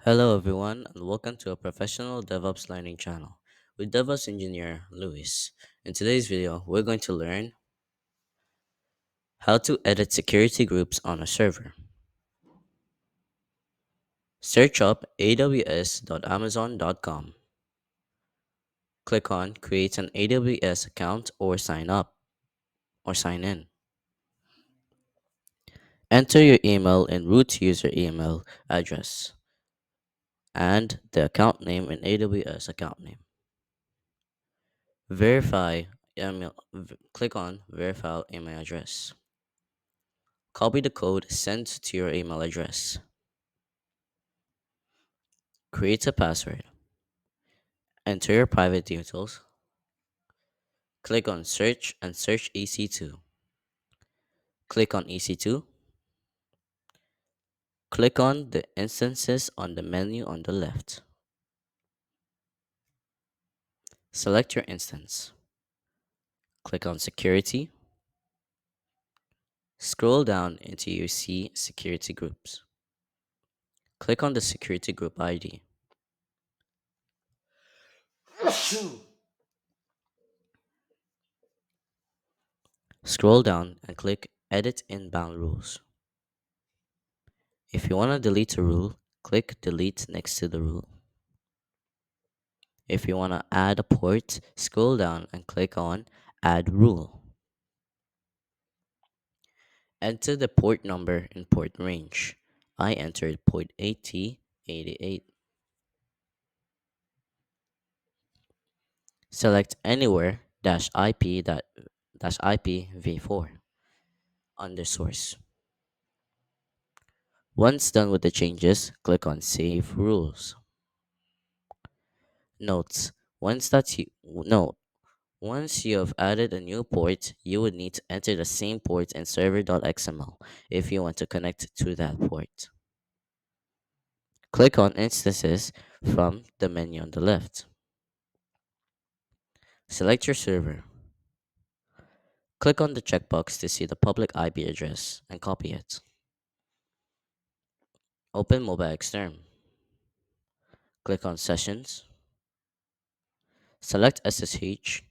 Hello, everyone, and welcome to a professional DevOps learning channel with DevOps engineer Luis. In today's video, we're going to learn how to edit security groups on a server. Search up aws.amazon.com. Click on Create an AWS account or sign up or sign in. Enter your email and root user email address and the account name in AWS account name. Verify email. Click on Verify email address. Copy the code sent to your email address. Create a password. Enter your private details. Click on Search and search EC2. Click on EC2. Click on the instances on the menu on the left. Select your instance. Click on Security. Scroll down until you see Security Groups. Click on the Security Group ID. Scroll down and click Edit Inbound Rules. If you want to delete a rule, click Delete next to the rule. If you want to add a port, scroll down and click on Add Rule. Enter the port number and port range. I entered port 8088. Select anywhere dash IPv4 under source. Once done with the changes, click on Save Rules. Notes: Once you have added a new port, you would need to enter the same port in server.xml if you want to connect to that port. Click on Instances from the menu on the left. Select your server. Click on the checkbox to see the public IP address and copy it. Open Mobile Xterm. Click on Sessions. Select SSH.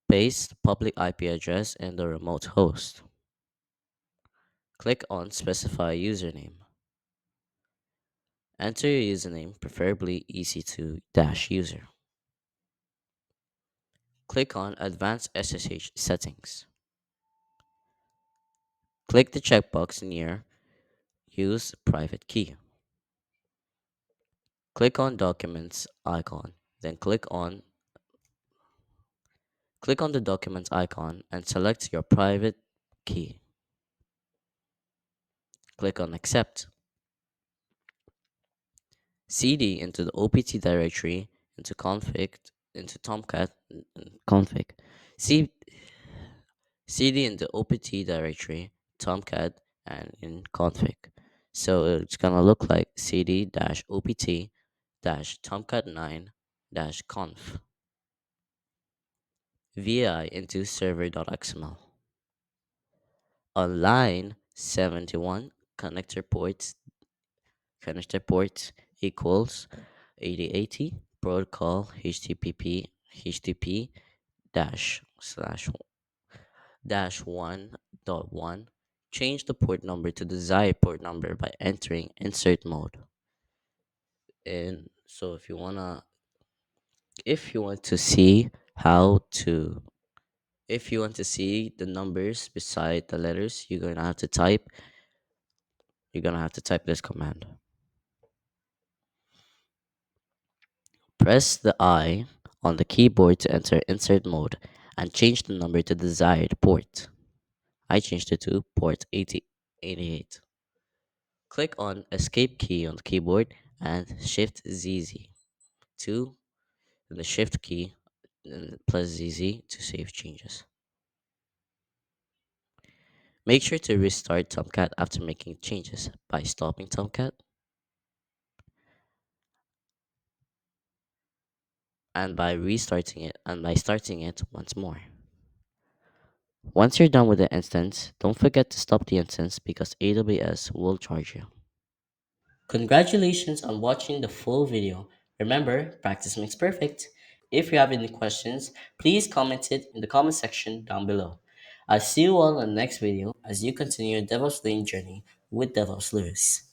Paste the public IP address in the remote host. Click on Specify Username. Enter your username, preferably EC2-user. Click on Advanced SSH Settings. Click the checkbox near Use Private Key. Click on Documents icon, then click on the Documents icon and select your private key. Click on Accept. cd into the opt directory into config into Tomcat config. C, cd in the opt directory Tomcat and in config. So it's gonna look like cd-opt-tomcat9-conf. vi into server.xml. On line 71, connector port equals 8080 protocol http dash slash dash 1.1. Change the port number to the desired port number by entering insert mode. And so if you want to see how to if you want to see the numbers beside the letters, you're gonna have to type this command. Press the I on the keyboard to enter insert mode and change the number to the desired port. I changed it to port 8088. Click on escape key on the keyboard and shift ZZ to the shift key plus ZZ to save changes. Make sure to restart Tomcat after making changes by stopping Tomcat and by starting it once more. Once you're done with the instance, don't forget to stop the instance because AWS will charge you. Congratulations on watching the full video. Remember, practice makes perfect. If you have any questions, please comment it in the comment section down below. I'll see you all on the next video as you continue your DevOps learning journey with DevOps Lewis.